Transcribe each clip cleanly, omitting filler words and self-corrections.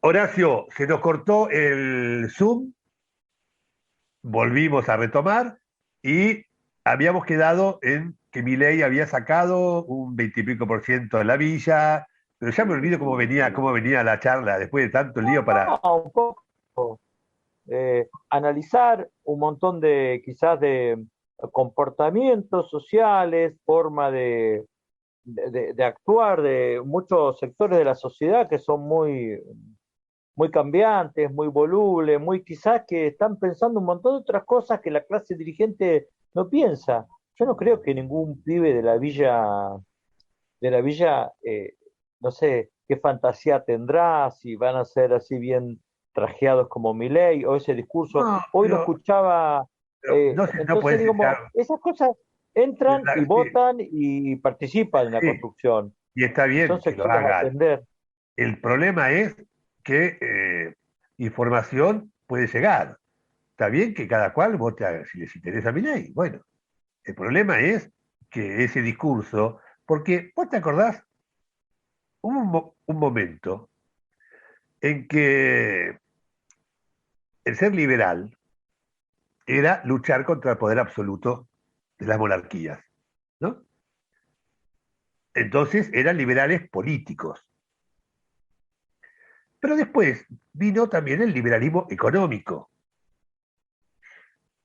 Horacio, se nos cortó el Zoom, volvimos a retomar y habíamos quedado en que Milei había sacado un 20 y pico % de la villa, pero ya me olvido cómo venía la charla después de tanto lío para... No, un poco analizar un montón de quizás de comportamientos sociales, forma de actuar de muchos sectores de la sociedad que son muy cambiantes, muy volubles, muy quizás que están pensando un montón de otras cosas que la clase dirigente no piensa. Yo no creo que ningún pibe de la villa, no sé qué fantasía tendrá, si van a ser así bien trajeados como Milei o ese discurso. No, Hoy lo escuchaba, pero no, no entonces puede ser, digamos, esas cosas entran y sí, votan y participan en la sí, construcción. y está Y son bien que lo sectores a hagan. atender. El problema es que información puede llegar. Está bien que cada cual vote si les interesa mi ley. Bueno, el problema es que ese discurso, porque vos te acordás, hubo un momento en que el ser liberal era luchar contra el poder absoluto de las monarquías, ¿no? Entonces eran liberales políticos. Pero después vino también el liberalismo económico.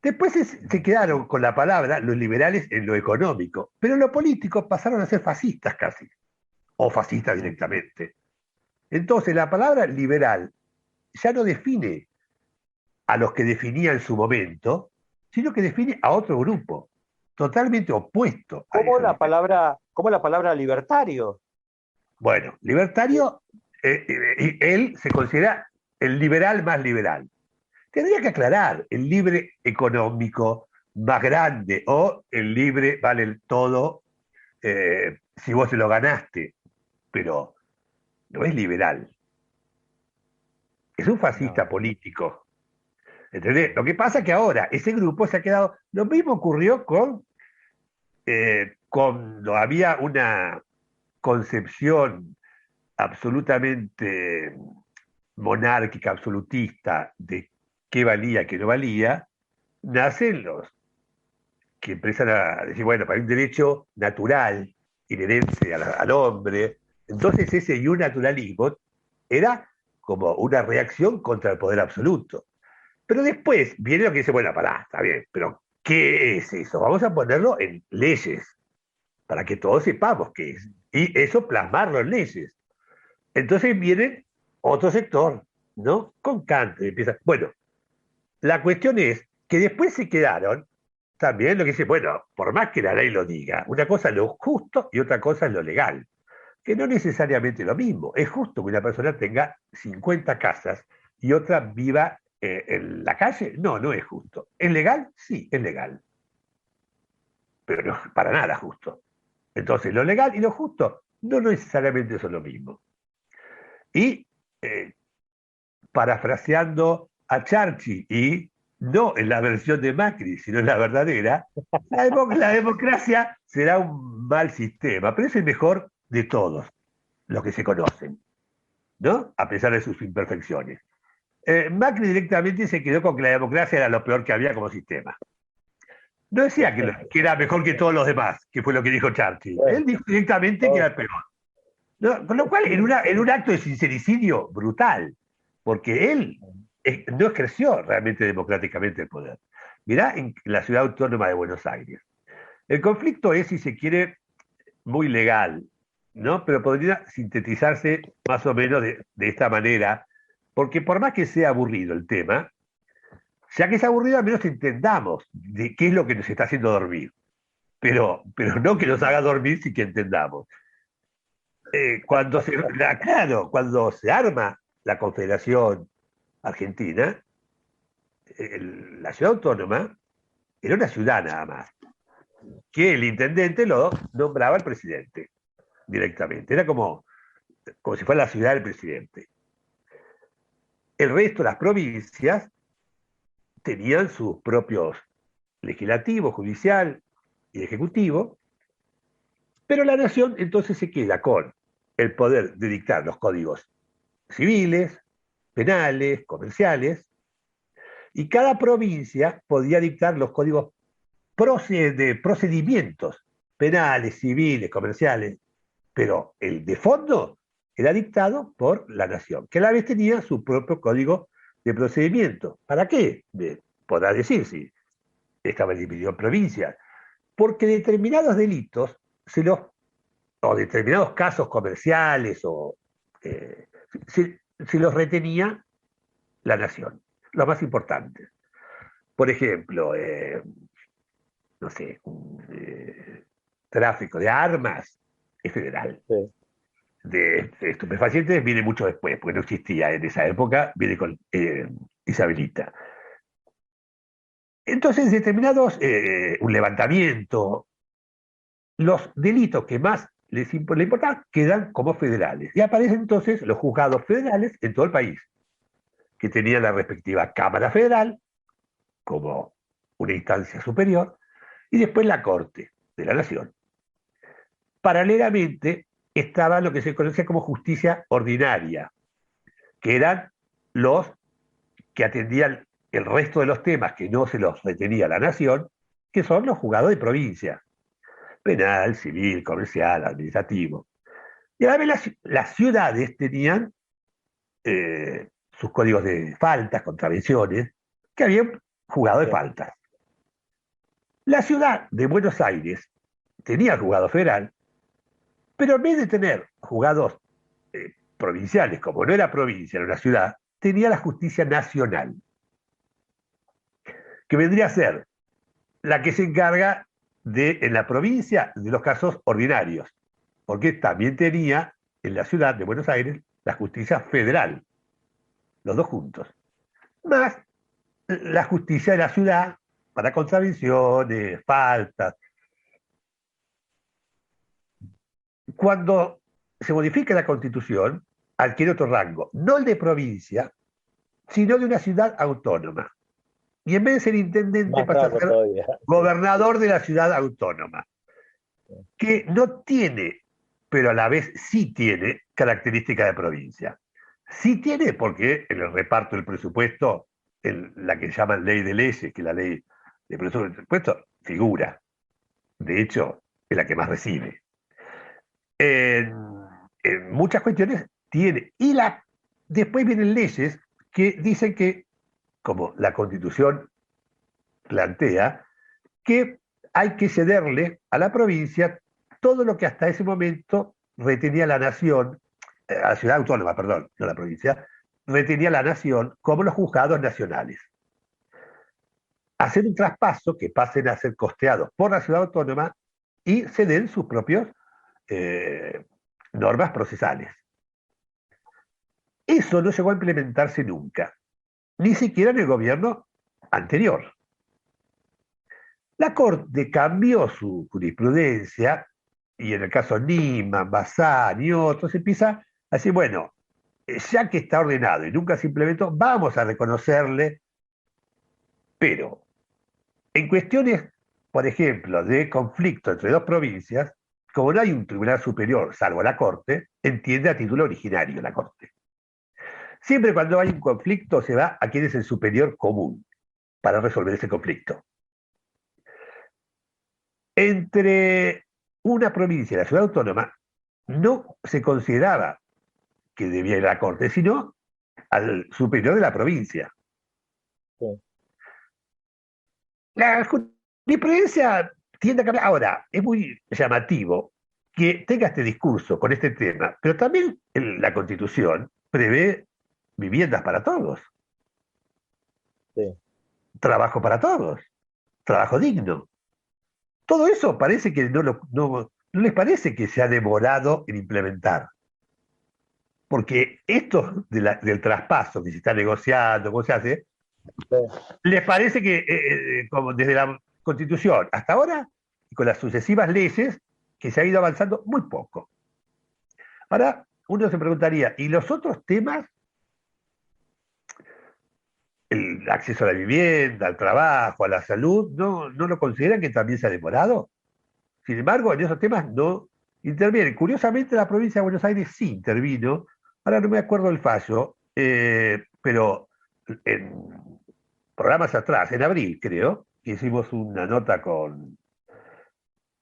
Después se quedaron con la palabra los liberales en lo económico, pero los políticos pasaron a ser fascistas casi, o fascistas directamente. Entonces la palabra liberal ya no define a los que definía en su momento, sino que define a otro grupo, totalmente opuesto a Como esos la liberales. palabra, como la palabra libertario. Bueno, libertario, él se considera el liberal más liberal. Tendría que aclarar el libre económico más grande o el libre vale el todo si vos se lo ganaste, pero no es liberal, es un No. fascista político. ¿Entendés? Lo que pasa es que ahora ese grupo se ha quedado. Lo mismo ocurrió con cuando había una concepción absolutamente monárquica, absolutista de qué valía, qué no valía, nacen los que empiezan a decir, bueno, para un derecho natural, inherente al hombre. Entonces ese naturalismo era como una reacción contra el poder absoluto. Pero después viene lo que dice, bueno, pará, está bien, pero ¿qué es eso? Vamos a ponerlo en leyes, para que todos sepamos qué es. Y eso plasmarlo en leyes. Entonces viene otro sector, ¿no? Con Kant, empieza. Bueno, la cuestión es que después se quedaron también lo que dice, bueno, por más que la ley lo diga, una cosa es lo justo y otra cosa es lo legal, que no necesariamente es lo mismo. Es justo que una persona tenga 50 casas y otra viva en la calle. No, no es justo. ¿Es legal? Sí, es legal, pero no es para nada justo. Entonces, lo legal y lo justo no necesariamente son lo mismo. Y eh, parafraseando a Churchill y no en la versión de Macri, sino en la verdadera, la democracia será un mal sistema, pero es el mejor de todos los que se conocen, ¿no? A pesar de sus imperfecciones. Macri directamente se quedó con que la democracia era lo peor que había como sistema. No decía que era mejor que todos los demás, que fue lo que dijo Churchill. Bueno, Él dijo directamente que era oh, el peor. ¿No? Con lo cual, en un acto de sincericidio brutal, porque él no ejerció realmente democráticamente el poder. Mirá en la ciudad autónoma de Buenos Aires. El conflicto es, si se quiere, muy legal, ¿no? Pero podría sintetizarse más o menos de esta manera, porque por más que sea aburrido el tema, ya que es aburrido, al menos entendamos de qué es lo que nos está haciendo dormir. Pero no que nos haga dormir sin que entendamos. Claro, cuando se arma la Confederación Argentina, la ciudad autónoma era una ciudad nada más, que el intendente lo nombraba el presidente directamente. Era como si fuera la ciudad del presidente. El resto, las provincias, tenían sus propios legislativo, judicial y ejecutivo, pero la nación entonces se queda con el poder de dictar los códigos civiles, penales, comerciales, y cada provincia podía dictar los códigos de procedimientos penales, civiles, comerciales, pero el de fondo era dictado por la nación, que a la vez tenía su propio código de procedimiento. ¿Para qué? Podrá decir si estaba dividido en provincias, porque determinados delitos o determinados casos comerciales eh, se los retenía la nación, lo más importante. Por ejemplo, no sé, tráfico de armas es federal. sí, De estupefacientes viene mucho después, porque no existía en esa época, viene con Isabelita. Entonces, determinados, un levantamiento, los delitos que más le importan quedan como federales. Y aparecen entonces los juzgados federales en todo el país, que tenían la respectiva Cámara Federal como una instancia superior, y después la Corte de la Nación. Paralelamente estaba lo que se conocía como justicia ordinaria, que eran los que atendían el resto de los temas que no se los retenía la nación, que son los juzgados de provincia, penal, civil, comercial, administrativo. Y a la vez las ciudades tenían sus códigos de faltas, contravenciones, que habían juzgado de sí, faltas. La ciudad de Buenos Aires tenía el juzgado federal, pero en vez de tener juzgados provinciales, como no era provincia, era una ciudad, tenía la justicia nacional, que vendría a ser la que se encarga de, en la provincia, de los casos ordinarios, porque también tenía en la ciudad de Buenos Aires la justicia federal, los dos juntos, más la justicia de la ciudad para contravenciones, faltas. Cuando se modifica la Constitución, adquiere otro rango, no el de provincia, sino de una ciudad autónoma. Y en vez de ser intendente más pasa a raro ser todavía. gobernador de la ciudad autónoma, que no tiene, pero a la vez sí tiene características de provincia. Sí tiene porque en el reparto del presupuesto, en la que llaman ley de leyes, que es la ley de presupuesto, figura. De hecho, es la que más recibe. En, en muchas cuestiones tiene. Después vienen leyes que dicen que, como la Constitución plantea, que hay que cederle a la provincia todo lo que hasta ese momento retenía la nación, a la ciudad autónoma, perdón, no la provincia, retenía la nación como los juzgados nacionales. Hacer un traspaso que pasen a ser costeados por la ciudad autónoma y ceder sus propios eh, normas procesales. Eso no llegó a implementarse nunca, ni siquiera en el gobierno anterior. La Corte cambió su jurisprudencia y en el caso Niman, Bazán y otros empieza a decir, bueno, ya que está ordenado y nunca se implementó, vamos a reconocerle, pero en cuestiones, por ejemplo, de conflicto entre dos provincias, como no hay un tribunal superior, salvo la Corte, entiende a título originario la Corte. Siempre cuando hay un conflicto se va a quién es el superior común para resolver ese conflicto. Entre una provincia y la ciudad autónoma no se consideraba que debía ir a la Corte, sino al superior de la provincia. Sí, La jurisprudencia tiende a cambiar. Ahora, es muy llamativo que tenga este discurso con este tema, pero también la Constitución prevé viviendas para todos, sí. trabajo para todos, trabajo digno. Todo eso parece que no les parece que se ha demorado en implementar. Porque esto del traspaso que se está negociando, cómo se hace, Sí. les parece que como desde la Constitución hasta ahora, y con las sucesivas leyes, que se ha ido avanzando muy poco. Ahora, uno se preguntaría, ¿y los otros temas? El acceso a la vivienda, al trabajo, a la salud, ¿no lo consideran que también se ha demorado? Sin embargo, en esos temas no intervienen. Curiosamente, la provincia de Buenos Aires sí intervino. Ahora no me acuerdo el fallo, pero en programas atrás, en abril creo, hicimos una nota con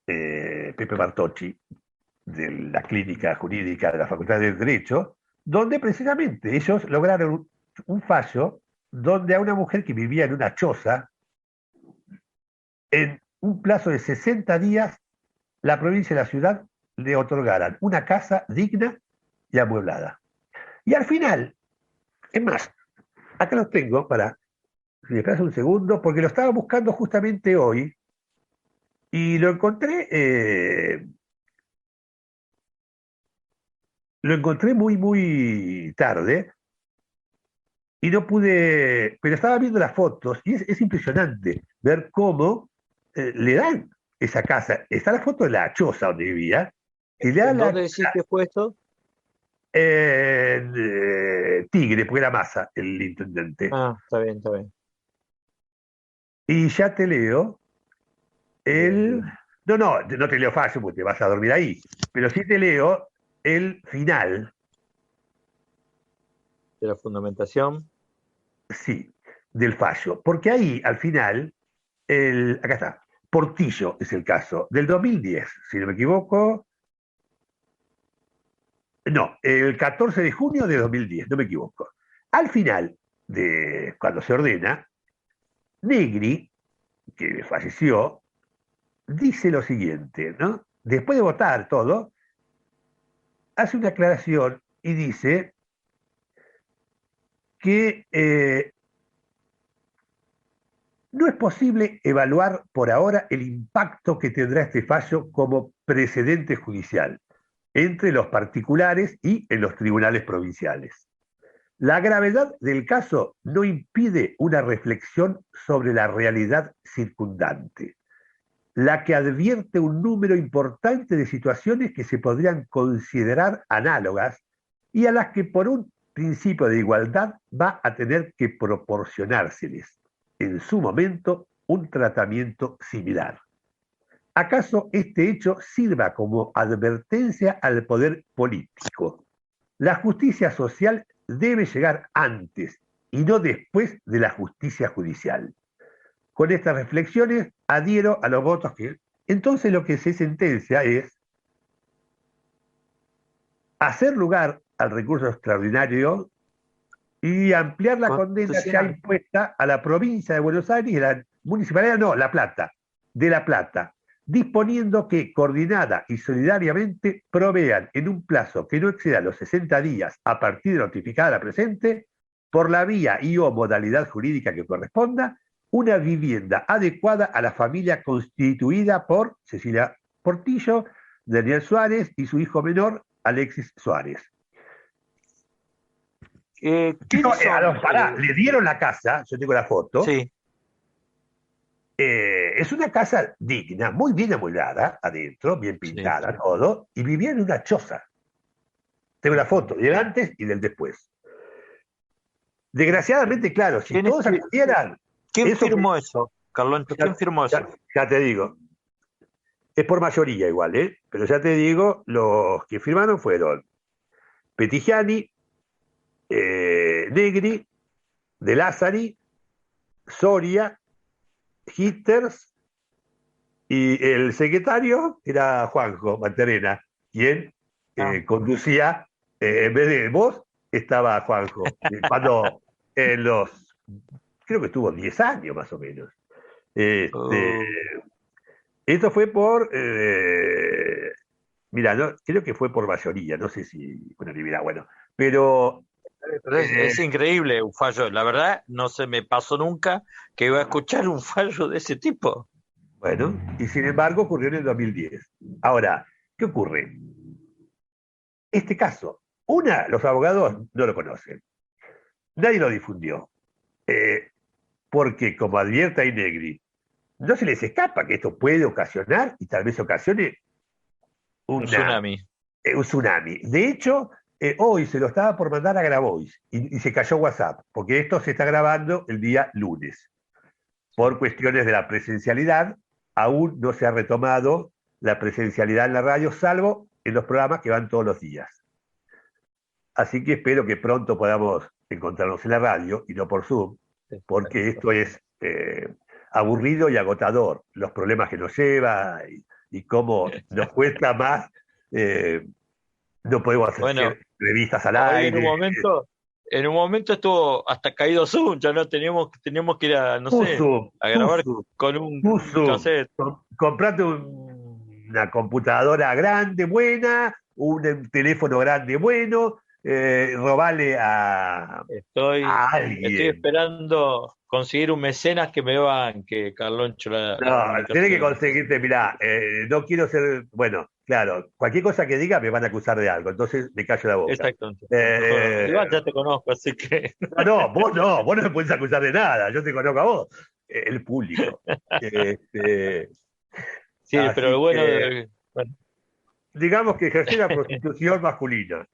Pepe Bartocci de la clínica jurídica de la Facultad de Derecho, donde precisamente ellos lograron un fallo donde a una mujer que vivía en una choza, en un plazo de 60 días, la provincia y la ciudad le otorgaran una casa digna y amueblada. Y al final, es más, acá lo tengo para, si me esperas un segundo, porque lo estaba buscando justamente hoy y lo encontré muy, muy tarde y no pude, pero estaba viendo las fotos y es impresionante ver cómo le dan esa casa. Está la foto de la choza donde vivía y le ¿En dan dónde decís que fue esto? Tigre, porque era Massa el intendente. Ah, está bien, está bien. Y ya te leo Bien, el... bien. No, no, no te leo fácil porque te vas a dormir ahí, pero sí te leo el final, De la fundamentación. sí, del fallo. Porque ahí, al final, acá está, Portillo es el caso, del 2010, si no me equivoco. No, el 14 de junio de 2010, no me equivoco. Al final de cuando se ordena, Negri, que falleció, dice lo siguiente, ¿no? Después de votar todo, hace una aclaración y dice que no es posible evaluar por ahora el impacto que tendrá este fallo como precedente judicial entre los particulares y en los tribunales provinciales. La gravedad del caso no impide una reflexión sobre la realidad circundante, la que advierte un número importante de situaciones que se podrían considerar análogas y a las que por un principio de igualdad va a tener que proporcionárseles en su momento un tratamiento similar. ¿Acaso este hecho sirva como advertencia al poder político? La justicia social debe llegar antes y no después de la justicia judicial. Con estas reflexiones adhiero a los votos que... Entonces lo que se sentencia es hacer lugar al recurso extraordinario y ampliar la condena ya Constitucional. impuesta a la provincia de Buenos Aires y a la municipalidad, no, La Plata, de La Plata, disponiendo que coordinada y solidariamente provean en un plazo que no exceda los 60 días a partir de notificada la presente, por la vía y o modalidad jurídica que corresponda, una vivienda adecuada a la familia constituida por Cecilia Portillo, Daniel Suárez y su hijo menor, Alexis Suárez. ¿Quiénes son? Pará, le dieron la casa, yo tengo la foto, Sí, es una casa digna, muy bien amueblada adentro, bien sí. pintada, todo, y vivía en una choza. Tengo la foto del antes y del después. Desgraciadamente, claro, si ¿Quién, es- todos acudieran, quién eso que firmó eso, Carloncho? ¿Quién ya, firmó eso? ya te digo, es por mayoría igual, ¿eh? Pero ya te digo, los que firmaron fueron Petigiani, Negri, De Lázari, Soria, Hitters, y el secretario era Juanjo Manterena, quien Ah, conducía, en vez de vos, estaba Juanjo. Cuando en creo que estuvo 10 años más o menos. Este, oh, esto fue por, mira, no, creo que fue por mayoría, no sé si unanimidad, bueno, pero pero eh, es increíble un fallo. La verdad, no se me pasó nunca que iba a escuchar un fallo de ese tipo. bueno, y sin embargo ocurrió en el 2010. Ahora, ¿qué ocurre? Este caso, los abogados no lo conocen, nadie lo difundió, eh, porque como advierte Negri, no se les escapa que esto puede ocasionar y tal vez ocasione Un una, tsunami. un tsunami. De hecho, hoy se lo estaba por mandar a Grabois y se cayó WhatsApp, porque esto se está grabando el día lunes. Por Sí. cuestiones de la presencialidad, aún no se ha retomado la presencialidad en la radio, salvo en los programas que van todos los días. Así que espero que pronto podamos encontrarnos en la radio y no por Zoom, porque esto es aburrido y agotador. Los problemas que nos lleva y cómo nos cuesta más. No podemos Bueno, hacer revistas al hoy aire. en un momento estuvo hasta caído Zoom, ya no teníamos que ir a, no Tu sé, Zoom, a tu grabar Zoom, con tu un Zoom. cassette. Comprate una computadora grande, buena, un teléfono grande, bueno, robale Estoy, a estoy alguien. esperando conseguir un mecenas que me banque, Carloncho, la No, tenés que comunicación. conseguirte, mirá, no quiero ser, bueno, claro, cualquier cosa que diga me van a acusar de algo, entonces me callo la boca. Exactamente. Eh, Igual ya te conozco, así que vos no me puedes acusar de nada, yo te conozco a vos, el público. Este, sí, pero así lo bueno que, de, bueno, digamos que ejercí la prostitución masculina.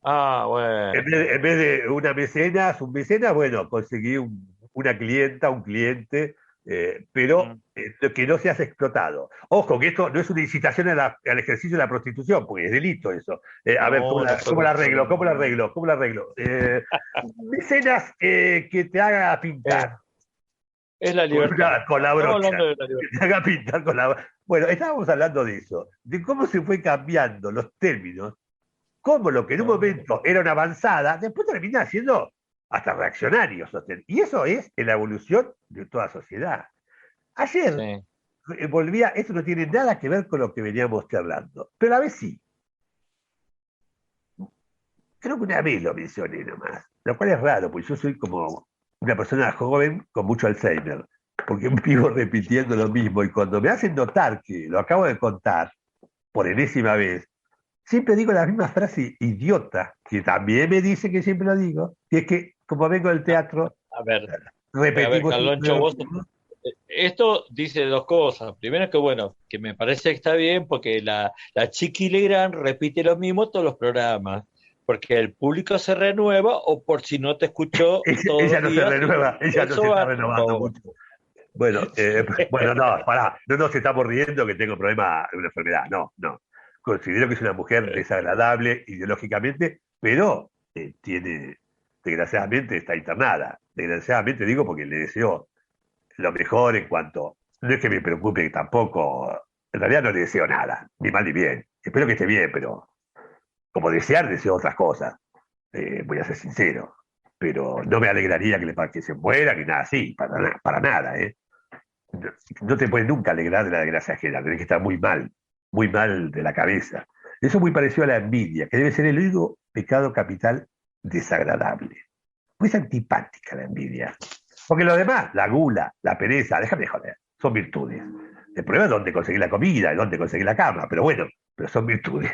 En bueno, vez, en vez de un mecenas, bueno, conseguí una clienta, un cliente, pero mm, que no seas explotado. Ojo, que esto no es una incitación al ejercicio de la prostitución, porque es delito eso. A ver, ¿cómo no, no la, fue cómo la bueno. arreglo? ¿Cómo la arreglo? ¿Cómo la arreglo? Mecenas que te haga Eh, pintar es la libertad. con la Estamos brocha. hablando de la Que libertad. te haga pintar con la. Bueno, estábamos hablando de eso, de cómo se fue cambiando los términos, cómo lo que en un Ah, momento era una avanzada, después termina siendo hasta reaccionario. Y eso es en la evolución de toda sociedad. Ayer sí. volvía, esto no tiene nada que ver con lo que veníamos charlando, pero a la vez sí. Creo que una vez lo mencioné nomás, lo cual es raro, porque yo soy como una persona joven con mucho Alzheimer, porque vivo repitiendo lo mismo y cuando me hacen notar que lo acabo de contar por enésima vez, siempre digo la misma frase idiota, que también me dice que siempre lo digo, y es que como vengo del A, teatro, a ver, repetimos siempre Carloncho, lo vos, mismo. esto dice dos cosas. Primero que bueno, que me parece que está bien porque la Chiqui Legrand repite lo mismo todos los programas, porque el público se renueva o por si no te escuchó todos Ella los no se días, renueva, ella no se eso está va, por renovando favor. mucho. Bueno, bueno, no, pará, no nos estamos riendo que tengo problema de una enfermedad, no, no. Considero que es una mujer desagradable ideológicamente, pero desgraciadamente está internada. Desgraciadamente digo porque le deseo lo mejor en cuanto, no es que me preocupe tampoco, en realidad no le deseo nada, ni mal ni bien. Espero que esté bien, pero como desear, deseo otras cosas. Voy a ser sincero. Pero no me alegraría que se muera ni nada así, para nada, ¿eh? No, no te puedes nunca alegrar de la desgracia ajena, tenés que estar muy mal de la cabeza. Eso es muy parecido a la envidia, que debe ser el único pecado capital desagradable. Pues antipática la envidia. Porque lo demás, la gula, la pereza, déjame de joder, son virtudes. El problema es dónde conseguir la comida, dónde conseguir la cama, pero bueno, pero son virtudes.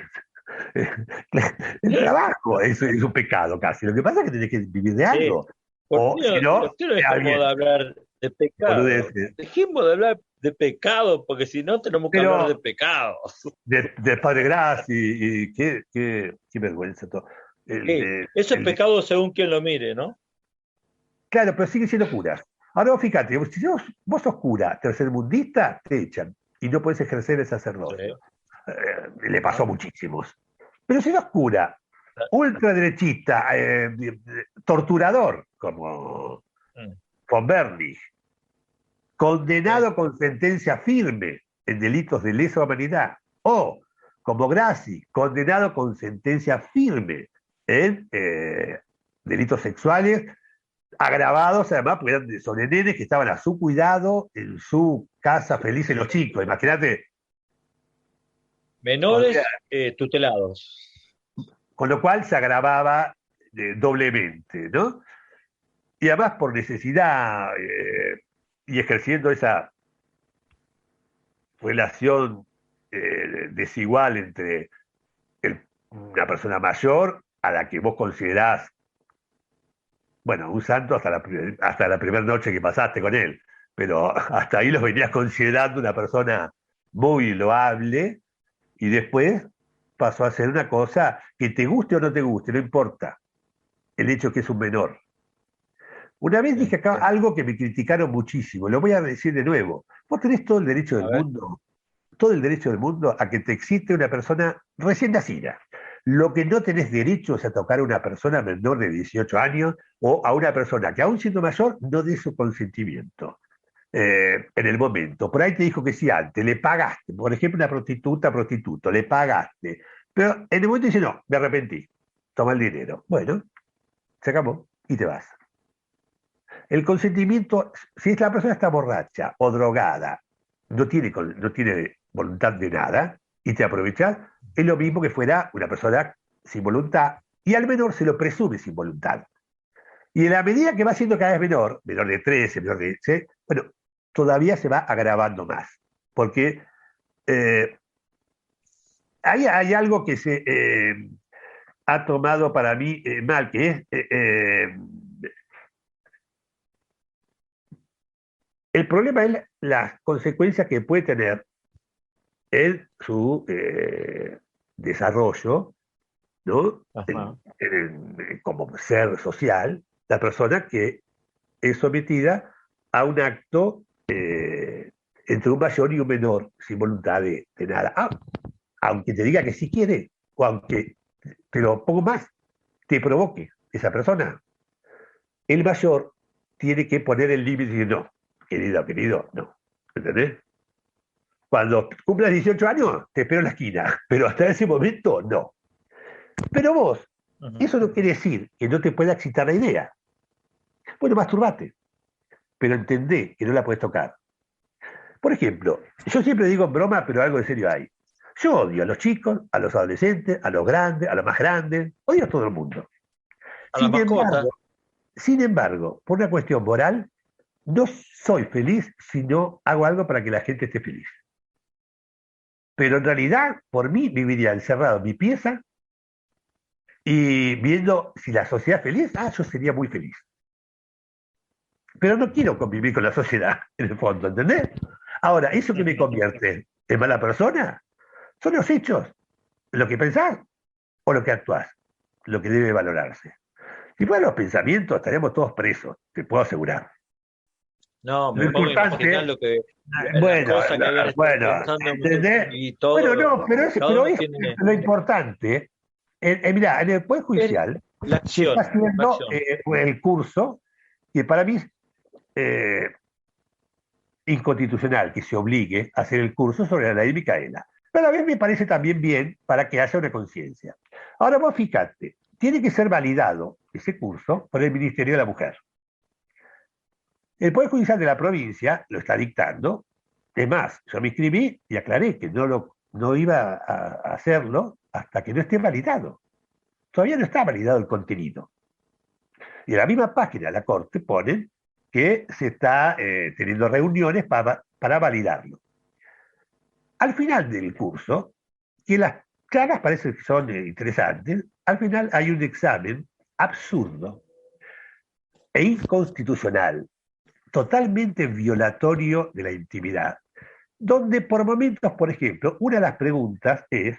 El trabajo es un pecado casi. Lo que pasa es que tenés que vivir de Sí, algo. O si ¿por no, qué no dejamos de alguien, hablar de pecado? boludeces. Dejemos de hablar de pecado, porque si no tenemos que hablar de Pero pecado. de Padre Gras y qué vergüenza todo. El, Sí, de- eso es el de- pecado según quien lo mire, ¿no? claro, pero sigue siendo curas. Ahora vos fíjate, si vos sos cura tercermundista, te echan y no puedes ejercer el Sí. sacerdocio. Le pasó a Ah, muchísimos. Pero si sos cura, ultraderechista, torturador, como mm, von Bernig, sí. condenado con sentencia firme en delitos de lesa humanidad, o como Grassi, condenado con sentencia firme en delitos sexuales, agravados además, porque eran sobre nenes que estaban a su cuidado en su casa felices los chicos. Imagínate, o sea, Menores tutelados. con lo cual se agravaba doblemente, ¿no? Y además por necesidad y ejerciendo esa relación desigual entre una persona mayor a la que vos considerás, bueno, un santo hasta la primera noche que pasaste con él, pero hasta ahí los venías considerando una persona muy loable y después pasó a ser una cosa que te guste o no te guste, no importa, el hecho que es un menor. Una vez Sí. dije acá algo que me criticaron muchísimo, lo voy a decir de nuevo. Vos tenés A ver, todo el derecho del mundo a que te excite una persona recién nacida. Lo que no tenés derecho es a tocar a una persona menor de 18 años o a una persona que aún siendo mayor no dé su consentimiento en el momento. Por ahí te dijo que sí antes, le pagaste, por ejemplo, una prostituta, prostituto, le pagaste, pero en el momento dice, no, me arrepentí, toma el dinero. Bueno, se acabó y te vas. El consentimiento, si la persona está borracha o drogada, no tiene voluntad de nada y te aprovechas, es lo mismo que fuera una persona sin voluntad y al menor se lo presume sin voluntad. Y en la medida que va siendo cada vez menor, menor de 13, menor de 16, bueno, todavía se va agravando más. Porque eh, hay algo que se ha tomado para mí mal, que es el problema es las consecuencias que puede tener en su desarrollo, ¿no? Ajá. Como ser social, la persona que es sometida a un acto entre un mayor y un menor, sin voluntad de nada. Aunque te diga que sí quiere, o aunque te lo pongo más, te provoque esa persona, el mayor tiene que poner el límite y decir, no, querido, no. ¿Entendés? Cuando cumplas 18 años, te espero en la esquina, pero hasta ese momento, no. Pero vos, Ujú. eso no quiere decir que no te pueda excitar la idea. Bueno, masturbate, pero entendé que no la puedes tocar. Por ejemplo, yo siempre digo en broma, pero algo de serio hay. Yo odio a los chicos, a los adolescentes, a los grandes, a los más grandes, odio a todo el mundo. A la Sin mascota. embargo, sin embargo, por una cuestión moral, no soy feliz si no hago algo para que la gente esté feliz. Pero en realidad, por mí, viviría encerrado en mi pieza y viendo si la sociedad es feliz, yo sería muy feliz. Pero no quiero convivir con la sociedad, en el fondo, ¿entendés? Ahora, ¿eso que me convierte en mala persona? Son los hechos, lo que pensás o lo que actuás, lo que debe valorarse. Si fueran los pensamientos, estaríamos todos presos, te puedo asegurar. No, Lo me pongo a imaginar importante, lo que las bueno, cosas que deben estar bueno, pensando ¿entendés? y Bueno, todo, no, pero cada uno eso es tiene lo importante. Mirá, en el Poder es Judicial la se está acción, la haciendo acción. el curso que para mí es eh, inconstitucional que se obligue a hacer el curso sobre la ley Micaela. Pero a la vez me parece también bien para que haya una conciencia. Ahora vos fíjate, tiene que ser validado ese curso por el Ministerio de la Mujer. El Poder Judicial de la provincia lo está dictando. Es más, yo me inscribí y aclaré que no iba a hacerlo hasta que no esté validado. Todavía no está validado el contenido. Y en la misma página de la Corte ponen que se está teniendo reuniones para validarlo. Al final del curso, que las charlas parecen que son interesantes, al final hay un examen absurdo e inconstitucional, totalmente violatorio de la intimidad, donde por momentos, por ejemplo, una de las preguntas es,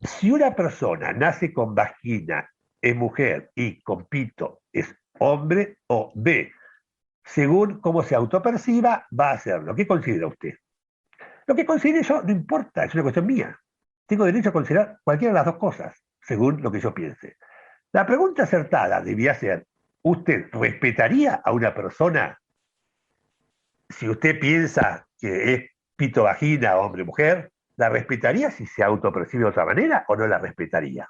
si una persona nace con vagina, es mujer y con pito, es hombre, o B, según cómo se autoperciba, va a hacerlo. ¿Qué considera usted? Lo que considere yo no importa, es una cuestión mía. Tengo derecho a considerar cualquiera de las dos cosas, según lo que yo piense. La pregunta acertada debía ser, ¿usted respetaría a una persona si usted piensa que es pito vagina, hombre mujer? ¿La respetaría si se autopercibe de otra manera o no la respetaría?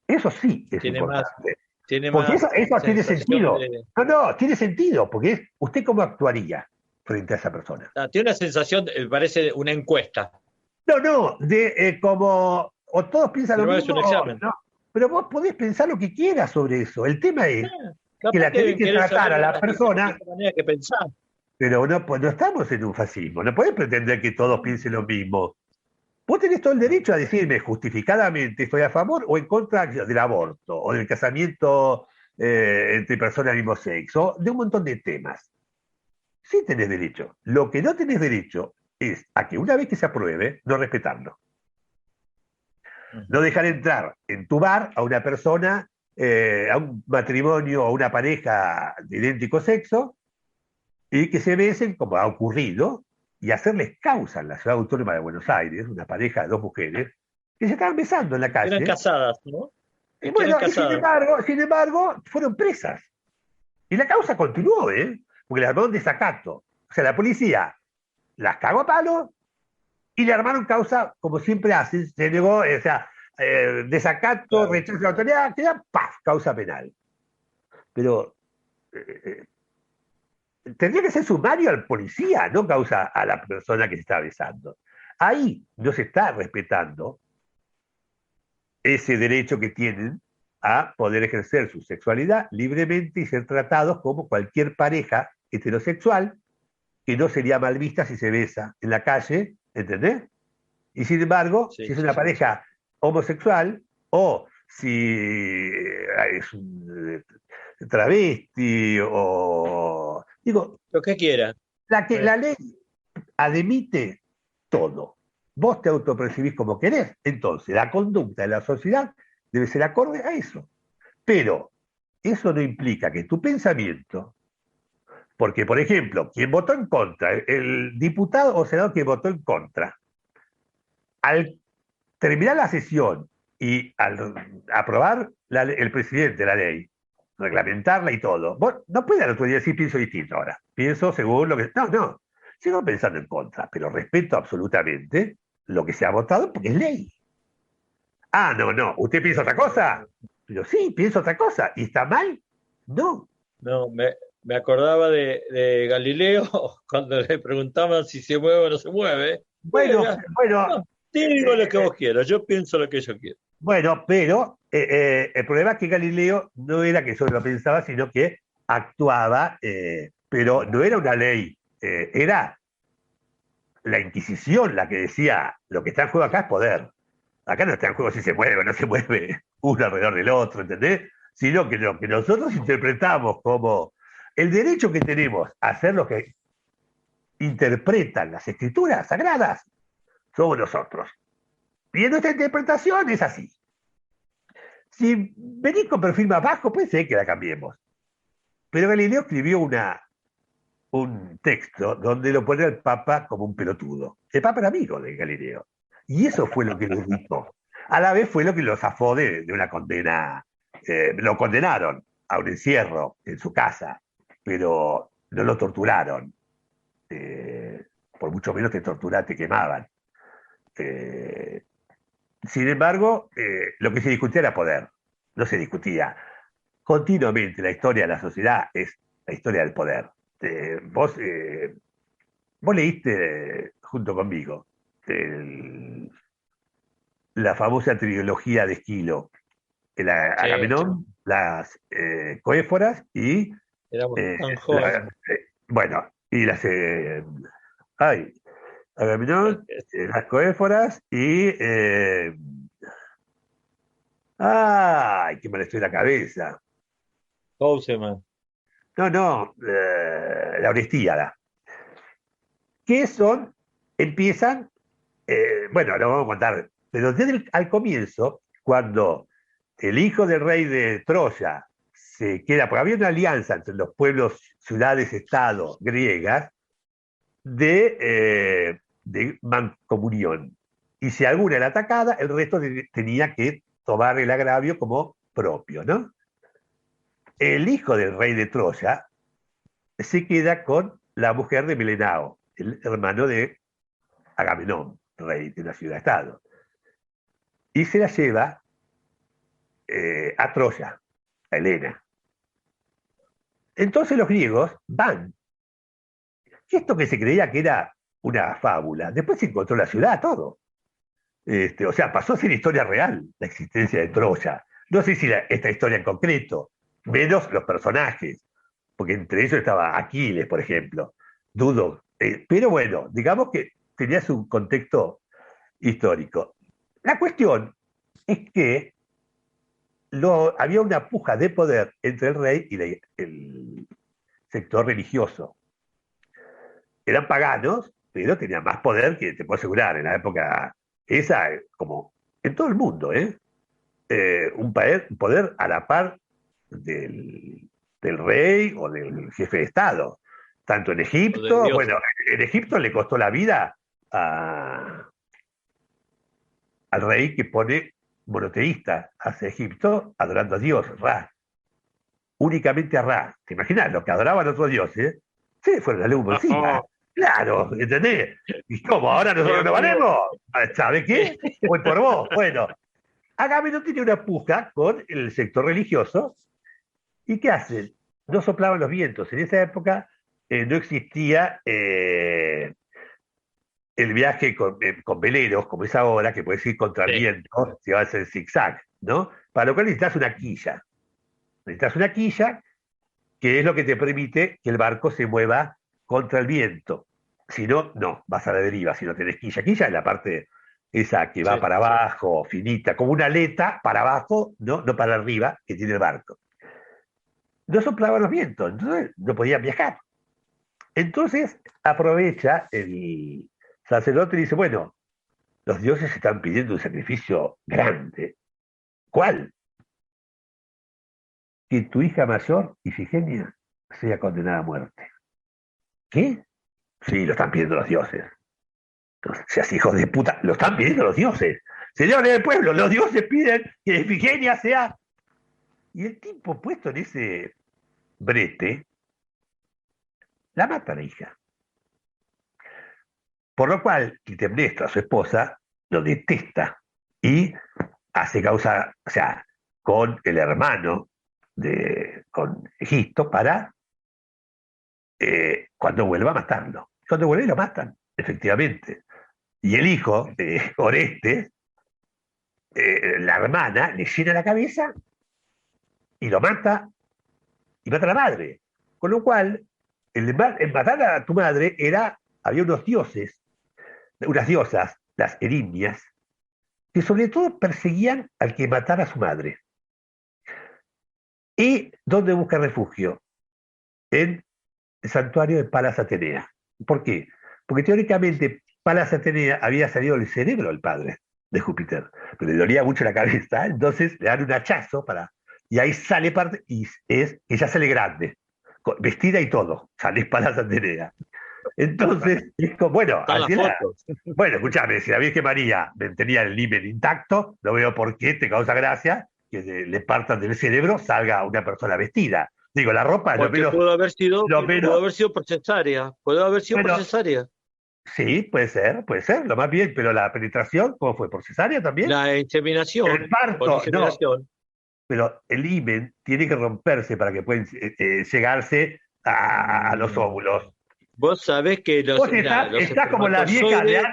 Eso sí es Tiene más, importante. tiene Porque más eso tiene sensación sentido. de, No, tiene sentido, porque es usted cómo actuaría frente a esa persona. tiene una sensación, parece una encuesta, No, de como o todos piensan lo pero es mismo, un examen. no. Pero vos podés pensar lo que quieras sobre eso. El tema es que Capaz la que tenés deben que querer tratar saber a de la otras persona, distintas maneras que pensar. pero no, pues no estamos en un fascismo. No podés pretender que todos piensen lo mismo. Vos tenés todo el derecho a decirme justificadamente estoy a favor o en contra del aborto o del casamiento entre personas del mismo sexo, de un montón de temas. Sí tenés derecho. Lo que no tenés derecho es a que una vez que se apruebe, no respetarlo. No Ujú. dejar entrar en tu bar a una persona, a un matrimonio o a una pareja de idéntico sexo y que se besen, como ha ocurrido, y hacerles causa en la ciudad autónoma de Buenos Aires, una pareja de dos mujeres, que se estaban besando en la Eran calle. casadas, ¿no? Y Que eran bueno, y casadas. sin embargo, fueron presas. Y la causa continuó, ¿eh? Porque le armaron desacato. O sea, la policía las cagó a palo y le armaron causa, como siempre hacen, se negó, o sea, desacato, Claro. rechazo de la autoridad, queda, ¡paf!, causa penal. Pero eh, tendría que ser sumario al policía, no causa a la persona que se está besando. Ahí no se está respetando ese derecho que tienen a poder ejercer su sexualidad libremente y ser tratados como cualquier pareja heterosexual que no sería mal vista si se besa en la calle, ¿entendés? Y sin embargo, si Sí, es sí, una sí. pareja homosexual o si es un travesti o... Digo, Lo que quiera. la ley admite todo. Vos te autopercibís como querés, entonces la conducta de la sociedad debe ser acorde a eso. Pero eso no implica que tu pensamiento, porque por ejemplo, quien votó en contra, el diputado o senador que votó en contra, al terminar la sesión y al aprobar el presidente la ley, reglamentarla y todo, vos no puede al otro día decir pienso distinto ahora, pienso según lo que... No, no, sigo pensando en contra, pero respeto absolutamente lo que se ha votado porque es ley. Ah, no, no, ¿usted piensa otra cosa? Pero sí, pienso otra cosa. ¿Y está mal? No. No, me acordaba de Galileo cuando le preguntaban si se mueve o no se mueve. Bueno, bueno, No, digo lo que eh, vos quieras, yo pienso lo que yo quiero. bueno, pero el problema es que Galileo no era que solo lo pensaba, sino que actuaba, pero no era una ley, era la Inquisición la que decía, lo que está en juego acá es poder. Acá no está en juego si se mueve o no se mueve uno alrededor del otro, ¿entendés? Sino que lo que nosotros interpretamos como el derecho que tenemos a hacer lo que interpretan las escrituras sagradas, somos nosotros. Y en nuestra interpretación es así. Si venís con perfil más bajo, puede ser que la cambiemos. Pero Galileo escribió un texto donde lo pone al Papa como un pelotudo. El Papa era amigo de Galileo. Y eso fue lo que lo irritó. A la vez fue lo que lo zafó de una condena. Lo condenaron a un encierro en su casa, pero no lo torturaron. Eh, por mucho menos te torturaban, te quemaban. Eh, Sin embargo, lo que se discutía era poder. No se discutía. Continuamente la historia de la sociedad es la historia del poder. Vos leíste junto conmigo el- la famosa trilogía de Esquilo, el Sí, Agamenón, las Coéforas y éramos eh, tan la- jóvenes. bueno, y las ay, Agamenón, las Coéforas y ay, qué mal estoy de la cabeza. Houseman. No, no, la Orestiada. ¿Qué son? Empiezan, bueno, lo vamos a contar, pero desde al comienzo, cuando el hijo del rey de Troya se queda, porque había una alianza entre los pueblos, ciudades, estados griegas de mancomunión. Y si alguna era atacada, el resto tenía que tomar el agravio como propio, ¿no? El hijo del rey de Troya se queda con la mujer de Melenao, el hermano de Agamenón, rey de una ciudad-estado, y se la lleva a Troya, a Helena. Entonces los griegos van. Y esto que se creía que era una fábula, después se encontró la ciudad, todo. O sea, pasó a ser historia real la existencia de Troya. No sé si esta historia en concreto, menos los personajes, porque entre ellos estaba Aquiles, por ejemplo. Dudo. Pero bueno, digamos que tenía su contexto histórico. La cuestión es que había una puja de poder entre el rey y el sector religioso. Eran paganos, pero tenían más poder que te puedo asegurar en la época esa, como en todo el mundo, ¿eh? Un poder a la par del rey o del jefe de Estado. tanto en o de Egipto, dioses. bueno, en Egipto le costó la vida a- al rey que pone monoteísta hacia Egipto, adorando a Dios, Ra, únicamente a Ra. ¿Te imaginas? Lo que adoraban otros dioses, se fueron la luz encima. Claro, ¿entendés? ¿Y cómo? ¿Ahora nosotros no valemos? ¿Sabe qué? Voy por vos. Bueno, Agamenón tiene una puja con el sector religioso. ¿Y qué hacen? No soplaban los vientos. En esa época no existía el viaje con veleros, como es ahora, que puedes ir contra el Sí, viento si vas en zigzag, ¿no? Para lo cual necesitas una quilla. Necesitas una quilla que es lo que te permite que el barco se mueva contra el viento. Si no, no, vas a la deriva, si no tenés quilla. Quilla es la parte esa que va sí. para abajo, finita, como una aleta para abajo, no, no para arriba, que tiene el barco. No soplaban los vientos, entonces no podían viajar. Entonces aprovecha el sacerdote y dice, bueno, los dioses están pidiendo un sacrificio grande. ¿Cuál? Que tu hija mayor, Ifigenia, sea condenada a muerte. ¿Qué? Sí, lo están pidiendo los dioses. No seas hijos de puta, lo están pidiendo los dioses. Señores del pueblo, los dioses piden que Ifigenia sea... Y el tipo puesto en ese brete, la mata a la hija. Por lo cual, Clitemnestra, su esposa, lo detesta y hace causa, o sea, con el hermano con Egisto para cuando vuelva a matarlo. Cuando vuelve lo matan, efectivamente. Y el hijo, Orestes, la hermana, le llena la cabeza y lo mata y mata a la madre. Con lo cual, el matar a tu madre había unos dioses, unas diosas, las erinias, que sobre todo perseguían al que matara a su madre. ¿Y dónde busca refugio? En el santuario de Palas Atenea. ¿Por qué? Porque teóricamente Palas Atenea había salido del cerebro del padre de Júpiter, pero le dolía mucho la cabeza, entonces le dan un hachazo y ahí sale parte, y ella sale grande, vestida y todo, sale Palas Atenea. Entonces, es como, bueno, Están las fotos. bueno, escúchame, si la Virgen María mantenía el himen intacto, no veo por qué te causa gracia que le partan del cerebro, salga una persona vestida. Digo, la ropa es Porque lo pudo menos, haber sido por cesárea, pudo haber sido por bueno, cesárea. sí, puede ser, lo más bien, pero la penetración, ¿cómo fue? ¿Por cesárea también? La El inseminación, por parto, no, inseminación. pero el himen tiene que romperse para que puedan llegarse a los Mm, óvulos. Vos sabés que Vos mirá, los estás como la vieja de espermatozoides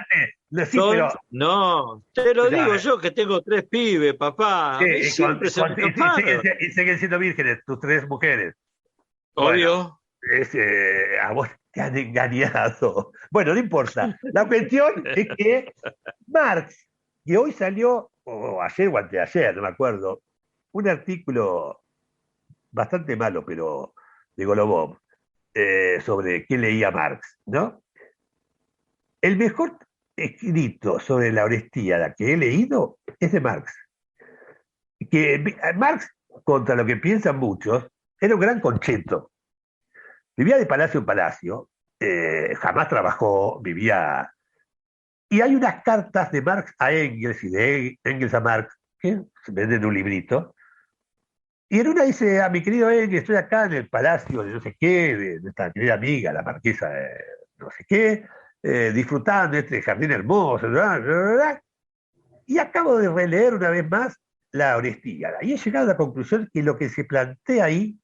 antes, sí, son, pero no, te lo digo escúchame, yo que tengo 3 pibes, papá, sí, a mí siempre se me escaparon, y siguen siendo vírgenes tus tres mujeres. Bueno, obvio. a vos te han engañado. Bueno, no importa. La cuestión es que Marx, que hoy salió, o ayer o anteayer, no me acuerdo, un artículo bastante malo, pero de Golobov, sobre qué leía Marx, ¿no? El mejor escrito sobre la honestidad que he leído es de Marx. Marx, contra lo que piensan muchos, era un gran concheto. Vivía de palacio en palacio, jamás trabajó, vivía... Y hay unas cartas de Marx a Engels y de Engels a Marx que se venden en un librito. Y en una dice, a mi querido Engels, estoy acá en el palacio de no sé qué, de nuestra querida amiga, la marquesa de no sé qué, disfrutando de este jardín hermoso, bla, bla, bla, bla, y acabo de releer una vez más la Honestidad. Y he llegado a la conclusión que lo que se plantea ahí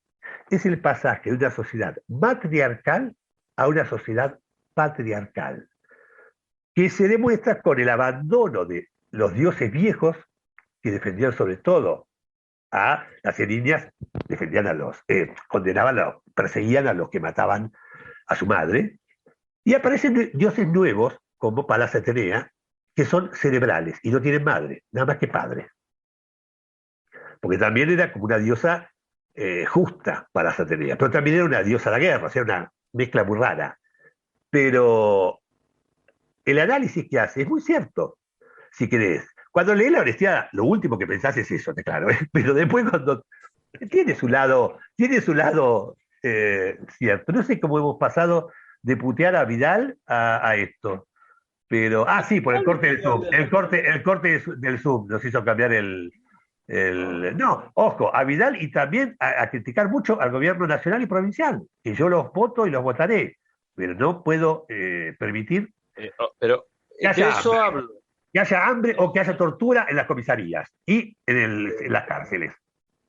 es el pasaje de una sociedad matriarcal a una sociedad patriarcal, que se demuestra con el abandono de los dioses viejos que defendían sobre todo a las erinias, defendían condenaban, perseguían a los que mataban a su madre, y aparecen dioses nuevos, como Palas Atenea, que son cerebrales y no tienen madre, nada más que padre. Porque también era como una diosa justa para Atenea, pero también era una diosa de la guerra, o sea, una mezcla muy rara. Pero el análisis que hace es muy cierto, si querés. Cuando lees la honestidad, lo último que pensás es eso, claro, ¿eh? Pero después cuando tiene su lado cierto. No sé cómo hemos pasado de putear a Vidal a esto. Pero, sí, por el corte del Zoom. Del Zoom nos hizo cambiar no, ojo, a Vidal y también a criticar mucho al gobierno nacional y provincial, que yo los voto y los votaré, pero no puedo permitir Pero que de haya eso hambre, hablo. que haya hambre o que haya tortura en las comisarías y en las cárceles.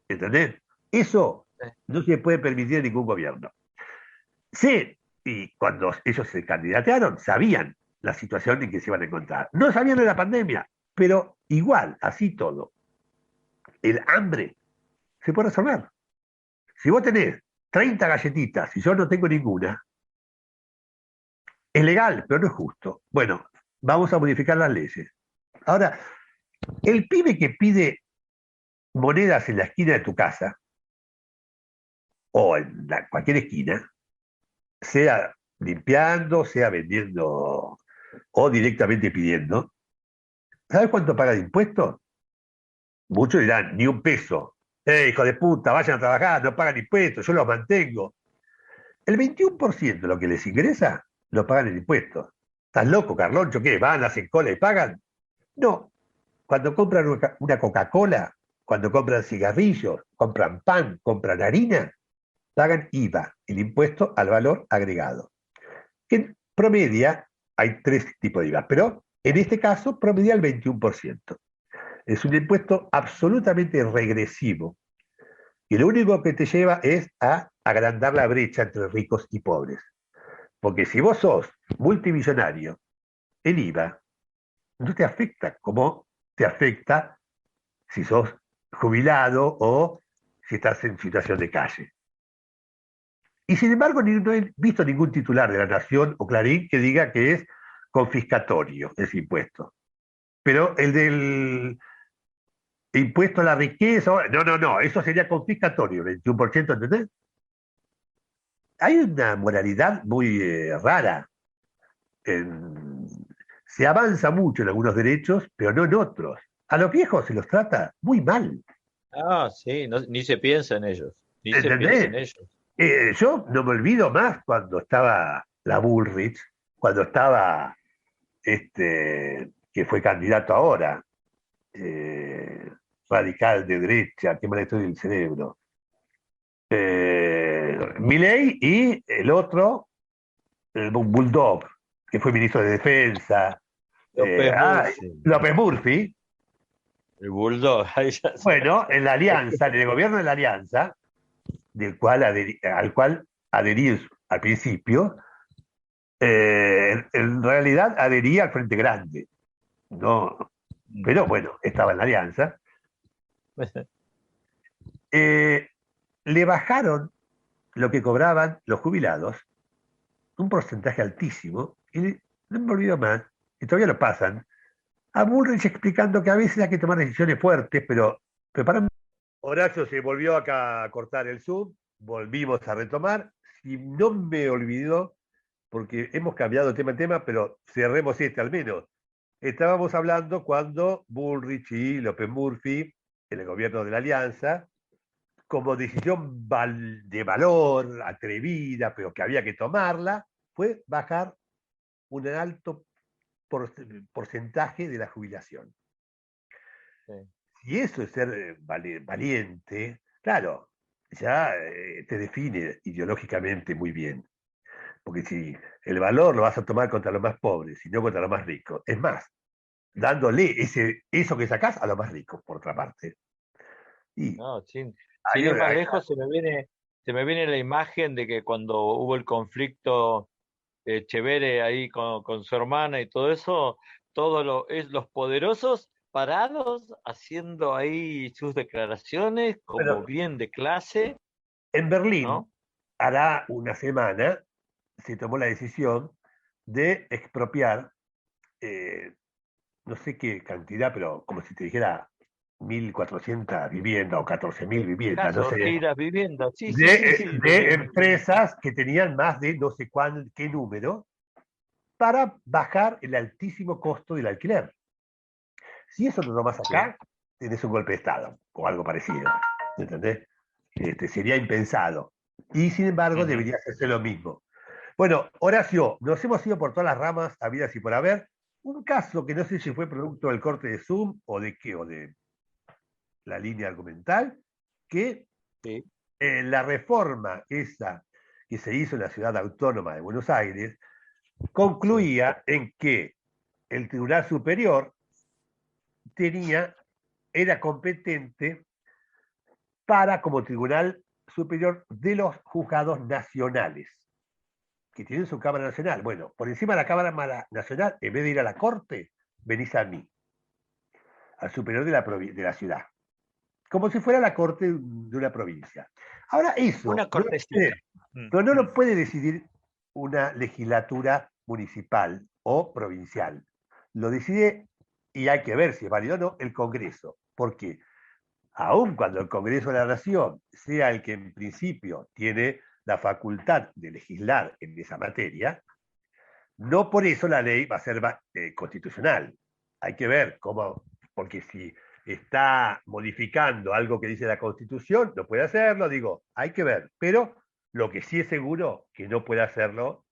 ¿Entendés? Eso no se puede permitir en ningún gobierno. Sí, y cuando ellos se candidatearon, sabían la situación en que se iban a encontrar. No sabían de la pandemia, pero igual, así todo, el hambre se puede resolver. Si vos tenés 30 galletitas y yo no tengo ninguna, es legal, pero no es justo. Bueno, vamos a modificar las leyes. Ahora, el pibe que pide monedas en la esquina de tu casa, o en cualquier esquina, sea limpiando, sea vendiendo o directamente pidiendo, ¿sabes cuánto paga de impuestos? Muchos dirán, ni un peso. Hijo de puta, vayan a trabajar, no pagan impuestos, yo los mantengo. El 21% de lo que les ingresa lo pagan en impuestos. ¿Estás loco, Carloncho? ¿Qué? ¿Van, hacen cola y pagan? No. Cuando compran una Coca-Cola, cuando compran cigarrillos, compran pan, compran harina, pagan IVA, el impuesto al valor agregado. Que en promedia hay tres tipos de IVA, pero en este caso promedia el 21%. Es un impuesto absolutamente regresivo y lo único que te lleva es a agrandar la brecha entre ricos y pobres. Porque si vos sos multimillonario, el IVA no te afecta como te afecta si sos jubilado o si estás en situación de calle. Y sin embargo, no he visto ningún titular de La Nación o Clarín que diga que es confiscatorio ese impuesto. Pero el del impuesto a la riqueza, no, eso sería confiscatorio, 21%, ¿entendés? Hay una moralidad muy rara. En- Se avanza mucho en algunos derechos, pero no en otros. A los viejos se los trata muy mal, Sí, ni se piensa en ellos, ni se piensa en ¿entendés? ellos. Yo no me olvido más cuando estaba la Bullrich, cuando estaba que fue candidato ahora, eh, radical de derecha, que mal estoy del cerebro. Milei y el otro, el Bulldog, que fue ministro de Defensa. López Murphy, López Murphy. el Bulldog, ahí ya Bueno, en la alianza, en el gobierno de la alianza, al cual adherí al principio, en realidad adhería al Frente Grande, no, pero bueno, estaba en la alianza. Eh, Le bajaron lo que cobraban los jubilados, un porcentaje altísimo, y no me olvido más, y todavía lo pasan, a Bullrich explicando que a veces hay que tomar decisiones fuertes, pero para... Horacio se volvió acá a cortar el Zoom, volvimos a retomar, si no me olvidó, porque hemos cambiado tema en tema, pero cerremos este al menos. Estábamos hablando cuando Bullrich y López Murphy, en el gobierno de la Alianza, como decisión de valor, atrevida, pero que había que tomarla, fue bajar un alto porcentaje de la jubilación. sí. Si eso es ser valiente, claro, ya te define ideológicamente muy bien. Porque si el valor lo vas a tomar contra los más pobres y no contra los más ricos, es más, dándole eso que sacás a los más ricos, por otra parte. Y No, sin ahí, ir más ahí- lejos, se me viene la imagen de que cuando hubo el conflicto Chevere ahí con su hermana y todo eso, los poderosos parados haciendo ahí sus declaraciones como bueno, bien de clase, en Berlín, ¿no? hará una semana, se tomó la decisión de expropiar, eh, no sé qué cantidad, pero como si te dijera 1.400 viviendas o 14.000 viviendas, no Casos, sí, sé, las viviendas, sí, sí, sí, sí, de empresas que tenían más de no sé qué número para bajar el altísimo costo del alquiler. Si eso lo tomas sí. acá, tenés un golpe de Estado o algo parecido. ¿Entendés? Sería impensado. Y sin embargo, Ujú. debería hacerse lo mismo. Bueno, Horacio, nos hemos ido por todas las ramas habidas y por haber. Un caso que no sé si fue producto del corte de Zoom o de qué, o de la línea argumental, que Sí, la reforma esa que se hizo en la ciudad autónoma de Buenos Aires sí. concluía en que el Tribunal Superior era competente para, como Tribunal Superior de los Juzgados Nacionales, que tienen su Cámara Nacional. Bueno, por encima de la Cámara Nacional, en vez de ir a la Corte, venís a mí, al superior de la ciudad, como si fuera la Corte de una provincia. Ahora, Una eso cortesía. Mm. no lo puede decidir una legislatura municipal o provincial. Lo decide, y hay que ver si es válido o no, el Congreso. ¿Por qué? Aun cuando el Congreso de la Nación sea el que en principio tiene la facultad de legislar en esa materia, no por eso la ley va a ser constitucional. Hay que ver cómo, porque si está modificando algo que dice la Constitución, no puede hacerlo, digo, hay que ver. Pero lo que sí es seguro que no puede hacerlo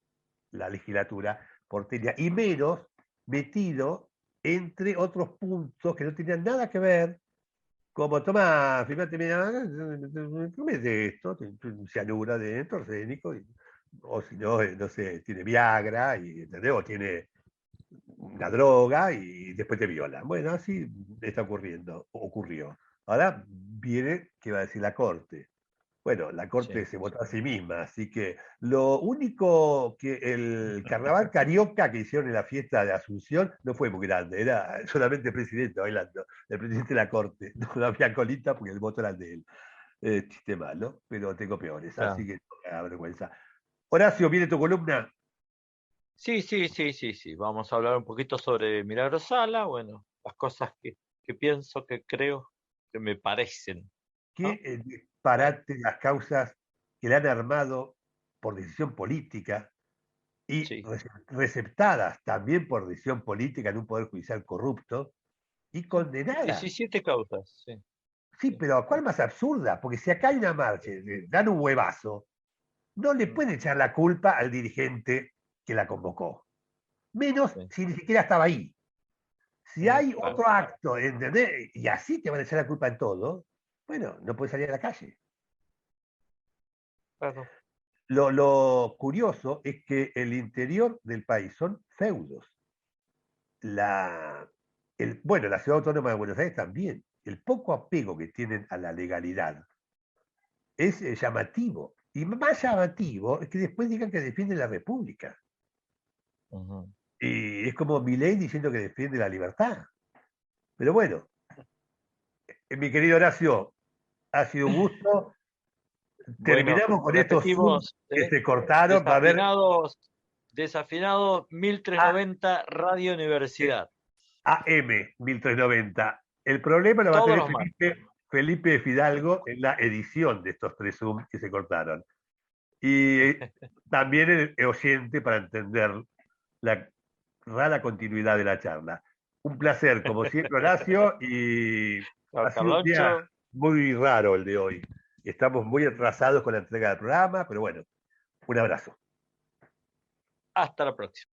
la legislatura porteña, y menos metido entre otros puntos que no tenían nada que ver, como toma, fíjate, mira, comete esto, tiene cianura dentro, arsénico, o si no, no sé, tiene Viagra, ¿entendés? O tiene una droga y después te violan. Bueno, así está ocurriendo, ocurrió. Ahora viene, ¿qué va a decir la Corte? Bueno, la Corte Sí. se votó a sí misma, así que lo único que el carnaval carioca que hicieron en la fiesta de Asunción no fue muy grande, era solamente el presidente bailando, el presidente de la Corte, no había colita porque el voto era de él. Chiste malo, pero tengo peores, Claro. así que no me da vergüenza. Horacio, viene tu columna. Sí, sí, sí, sí, sí. Vamos a hablar un poquito sobre Milagro Sala, bueno, las cosas que pienso, que creo, que me parecen, ¿Qué ¿no? Eh, disparate las causas que le han armado por decisión política y sí, receptadas también por decisión política en un poder judicial corrupto y sí. condenadas? 17 causas, sí, Sí, sí. pero ¿cuál más absurda? Porque si acá hay una marcha, le dan un huevazo, no le Mm, pueden echar la culpa al dirigente que la convocó. Menos sí, si ni siquiera estaba ahí. Si hay claro, otro acto, ¿entendés? Y así te van a echar la culpa en todo, bueno, no puedes salir a la calle. claro. Lo curioso es que el interior del país son feudos. Bueno, la ciudad autónoma de Buenos Aires también. El poco apego que tienen a la legalidad es llamativo. Y más llamativo es que después digan que defienden la República. Ujú. Y es como Milei diciendo que defiende la libertad. Pero bueno, mi querido Horacio, ha sido un gusto. Bueno, Terminamos con estos Zoom repetimos, que se cortaron. Va a haber desafinados, desafinados A- 1390 Radio Universidad. AM 1390. El problema lo va a Todos tener los martes. Felipe Fidalgo en la edición de estos tres Zoom que se cortaron. Y también el oyente para entender la rara continuidad de la charla. Un placer, como siempre, Horacio, y Chao, ha sido un día Carloncho. muy raro el de hoy. Estamos muy atrasados con la entrega del programa, pero bueno, un abrazo. Hasta la próxima.